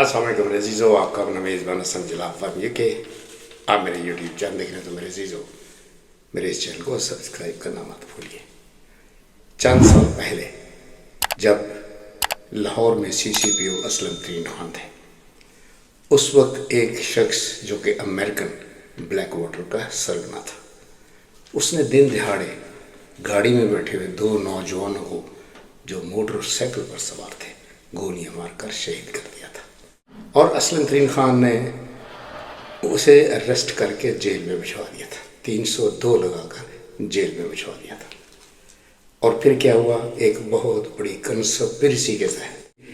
अस्सलाम वालेकुम मेरे अजीज़ों, आपका अपना मेज़बान हसन जलाल फरम ये कि आप मेरे यूट्यूब चैनल देख रहे हैं तो मेरे अजीज़ों मेरे इस चैनल को सब्सक्राइब करना मत भूलिए। चंद साल पहले जब लाहौर में CCPO असलम तरीन खान थे, उस वक्त एक शख्स जो कि अमेरिकन ब्लैक वाटर का सरगना था, उसने दिन दिहाड़े गाड़ी में बैठे हुए दो नौजवानों को जो मोटरसाइकिल पर सवार थे गोलियां मारकर शहीद कर दिया था। और असलम तरीन खान ने उसे अरेस्ट करके जेल में भिजवा दिया था, 302 लगाकर जेल में भिजवा दिया था। और फिर क्या हुआ, एक बहुत बड़ी कंस्पिरेसी के तहत,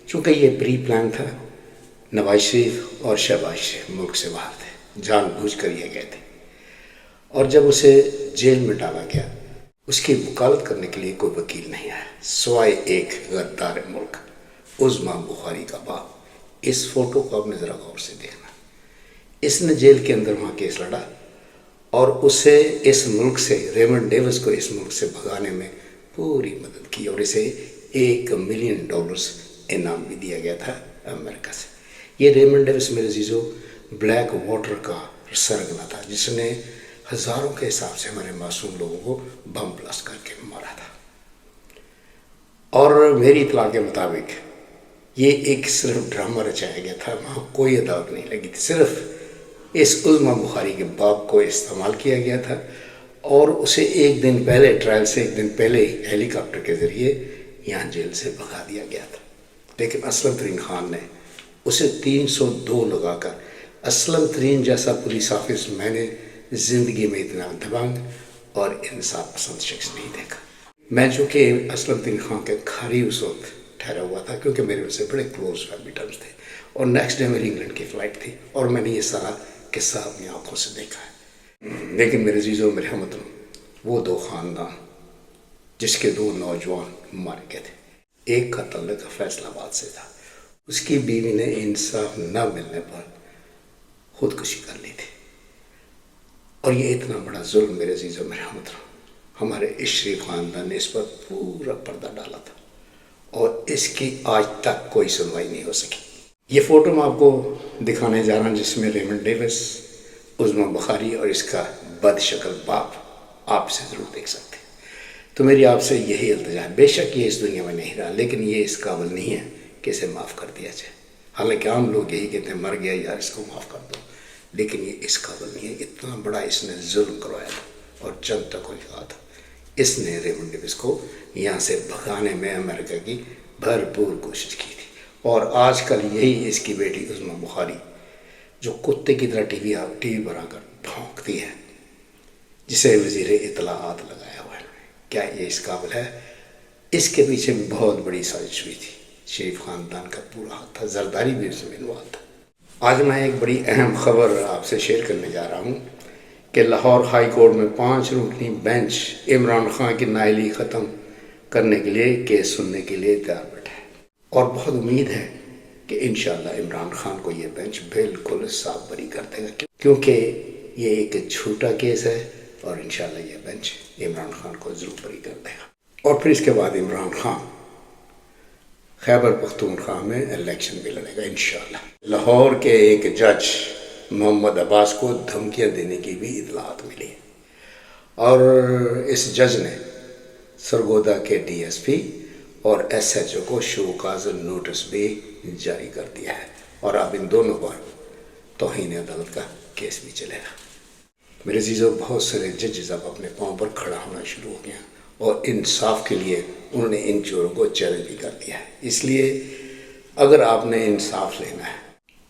चूँकि ये प्री प्लान था, नवाज शरीफ और शहबाज शरीफ मुल्क से बाहर थे, जानबूझ कर ये गए थे। और जब उसे जेल में डाला गया, उसकी वकालत करने के लिए कोई वकील नहीं आया सिवाय एक गद्दार मुल्क उस्मा बुखारी का बाप। इस फोटो को आपने ज़रा गौर से देखना। इसने जेल के अंदर वहाँ केस लड़ा और उसे इस मुल्क से, रेमंड डेविस को इस मुल्क से भगाने में पूरी मदद की और इसे $1 मिलियन इनाम भी दिया गया था अमेरिका से। ये रेमंड डेविस मेरे अजीज़ों ब्लैक वाटर का सरगना था, जिसने हज़ारों के हिसाब से हमारे मासूम लोगों को बम ब्लास्ट करके मारा था। और मेरी इतला के मुताबिक ये एक सिर्फ ड्रामा रचाया गया था, वहाँ कोई अदालत नहीं लगी थी, सिर्फ इस उस्मा बुखारी के बाप को इस्तेमाल किया गया था। और उसे एक दिन पहले, ट्रायल से एक दिन पहले हेलीकॉप्टर के ज़रिए यहाँ जेल से भगा दिया गया था। लेकिन असलम तरीन खान ने उसे 302 लगाकर, असलम तरीन जैसा पुलिस ऑफिसर मैंने ज़िंदगी में इतना दबंग और इंसाफ पसंद शख्स नहीं देखा। मैं चूँकि असलम तरीन खान के खारी उस वक्त ठहरा हुआ था, क्योंकि मेरे उससे बड़े क्लोज फैमिली टर्म्स थे, और नेक्स्ट डे मेरी इंग्लैंड की फ़्लाइट थी और मैंने ये सारा किस्सा अपनी आंखों से देखा है। लेकिन मेरे अजीज़ों, मेरे हमवतनों, वो दो ख़ानदान जिसके दो नौजवान मारे गए थे, एक का तल्लुक़ फैसलाबाद से था, उसकी बीवी ने इंसाफ न मिलने पर ख़ुदकुशी कर ली थी। और ये इतना बड़ा जुल्म मेरे अजीज़ों, मेरे हमवतनों, हमारे इस शरीफ ख़ानदान ने इस पर पूरा पर्दा डाला था और इसकी आज तक कोई सुनवाई नहीं हो सकी। ये फ़ोटो मैं आपको दिखाने जा रहा हूँ, जिसमें रेमंड डेविस, उस्मा बुखारी और इसका बदशक्ल बाप आप इसे ज़रूर देख सकते हैं। तो मेरी आपसे यही इल्तिजा है, बेशक ये इस दुनिया में नहीं रहा, लेकिन ये इस काबिल नहीं है कि इसे माफ़ कर दिया जाए। हालांकि आम लोग यही कहते हैं, मर गया यार, इसको माफ़ कर दो, लेकिन ये इस काबिल नहीं है। इतना बड़ा इसने जुल्म करवाया था और चंद तक हो गया था। इसने रेमंड डेविस को यहाँ से भगाने में अमेरिका की भरपूर कोशिश की थी। और आजकल यही इसकी बेटी उस्मा बुखारी, जो कुत्ते की तरह टीवी बनाकर भौंकती है, जिसे वज़ीर इत्तलाआत लगाया हुआ है, क्या ये इस काबिल है? इसके पीछे भी बहुत बड़ी साजिश हुई थी, शरीफ ख़ानदान का पूरा हाथ था, जरदारी भी उसमें इन्वॉल्व था। आज मैं एक बड़ी अहम खबर आपसे शेयर करने जा रहा हूँ कि लाहौर हाई कोर्ट में 5 रुकनी बेंच इमरान खान की नाअहली ख़त्म करने के लिए केस सुनने के लिए तैयार बैठा है। और बहुत उम्मीद है कि इंशाअल्लाह इमरान खान को ये बेंच बिल्कुल साफ बरी कर देगा, क्योंकि ये एक झूठा केस है और इंशाअल्लाह ये बेंच इमरान खान को ज़रूर बरी कर देगा। और फिर इसके बाद इमरान खान खैबर पख्तूनख्वा में इलेक्शन भी लड़ेगा इंशाअल्लाह। लाहौर के एक जज मोहम्मद अब्बास को धमकियाँ देने की भी इतलात मिली है और इस जज ने सरगोदा के DSP और SHO को शोकाज़ नोटिस भी जारी कर दिया है और अब इन दोनों पर तौहीन अदालत का केस भी चलेगा। मेरे अजीज़ों, बहुत सारे जजेस अब अपने पाँव पर खड़ा होना शुरू हो गया और इंसाफ के लिए उन्होंने इन चोरों को चैलेंज भी कर दिया है। इसलिए अगर आपने इंसाफ लेना है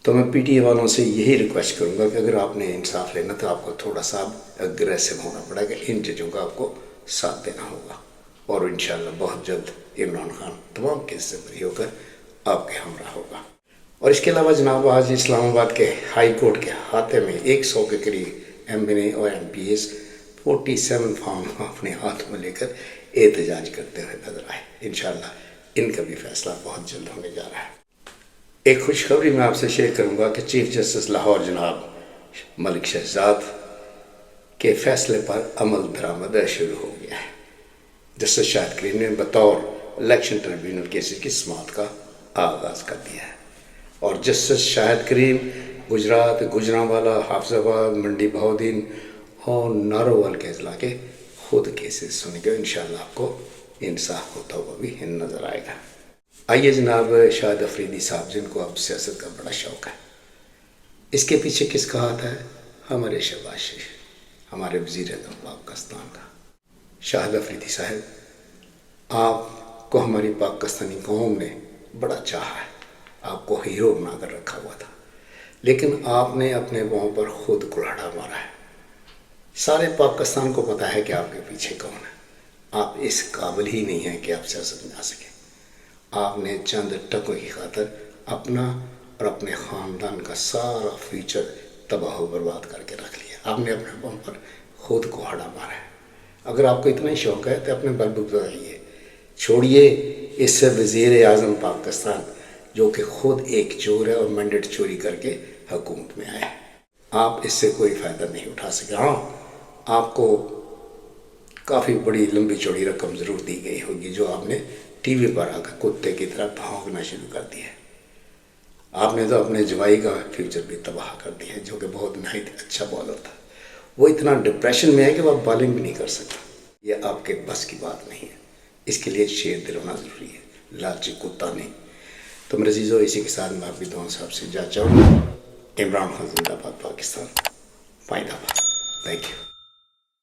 तो मैं PTA वालों से यही रिक्वेस्ट करूंगा कि अगर आपने इंसाफ लेना तो आपको थोड़ा सा अग्रेसिव होना पड़ेगा, इन जजों का आपको साथ देना होगा और इंशाअल्लाह बहुत जल्द इमरान खान तमाम केस से बरी होकर आपके हमरा होगा। और इसके अलावा जनाब, आज इस्लामाबाद के हाई कोर्ट के हाथे में 100 के करीब MNA और MPs 47 फॉर्म अपने हाथ में लेकर एहतजाज करते हुए नजर आए। इंशाअल्लाह इनका भी फैसला बहुत जल्द होने जा रहा है। एक खुशखबरी मैं आपसे शेयर करूंगा कि चीफ जस्टिस लाहौर जनाब मलिक शहजाद के फैसले पर अमल दरामद शुरू हो गया है। जस्टिस शाहिद करीम ने बतौर इलेक्शन ट्रिब्यूनल केसेस की समाअत का आगाज़ कर दिया है। اور جسٹس شاہد کریم گجرات، گجرانوالہ، حافظ آباد، منڈی بہاؤدین اور نارووال کے اضلاع کے خود کیسز سنے گے. انشاءاللہ آپ کو انصاف ہوتا ہوا بھی نظر آئے گا. آئیے جناب، شاہد افریدی صاحب جن کو اب سیاست کا بڑا شوق ہے، اس کے پیچھے کس کا ہاتھ ہے؟ ہمارے شہباز شریف، ہمارے وزیر اعظم پاکستان کا. شاہد افریدی صاحب، آپ کو ہماری پاکستانی قوم نے بڑا چاہا ہے، آپ کو ہیرو بنا کر رکھا ہوا تھا، لیکن آپ نے اپنے پاؤں پر خود کلہاڑا مارا ہے. سارے پاکستان کو پتا ہے کہ آپ کے پیچھے کون ہے. آپ اس قابل ہی نہیں ہیں کہ آپ سیاست میں آ سکیں. آپ نے چند ٹکوں کی خاطر اپنا اور اپنے خاندان کا سارا فیوچر تباہ و برباد کر کے رکھ لیا. آپ نے اپنے پاؤں پر خود کلہاڑا مارا ہے. اگر آپ کو اتنا ہی شوق ہے تو اپنے بلبوتے آئیے، چھوڑیے اس وزیر اعظم پاکستان جو کہ خود ایک چور ہے اور مینڈیٹ چوری کر کے حکومت میں آیا ہے. آپ اس سے کوئی فائدہ نہیں اٹھا سکے. ہاں، آپ کو کافی بڑی لمبی چوڑی رقم ضرور دی گئی ہوگی جو آپ نے ٹی وی پر آ کر کتے کی طرح بھونکنا شروع کر دیا ہے. آپ نے تو اپنے جوائی کا فیوچر بھی تباہ کر دیا ہے جو کہ بہت نہایت اچھا بالر تھا. وہ اتنا ڈپریشن میں ہے کہ وہ بالنگ بھی نہیں کر سکتا. یہ آپ کے بس کی بات نہیں ہے. اس کے لیے شیر دل ہونا ضروری ہے، لالچی کتا نہیں. تو میرے عزیزو، اسی کے ساتھ میں آپ کی دعاؤں صاحب سے جا چاہوں گا. عمران خان زندہ باد، پاکستان پائندہ باد. Thank you.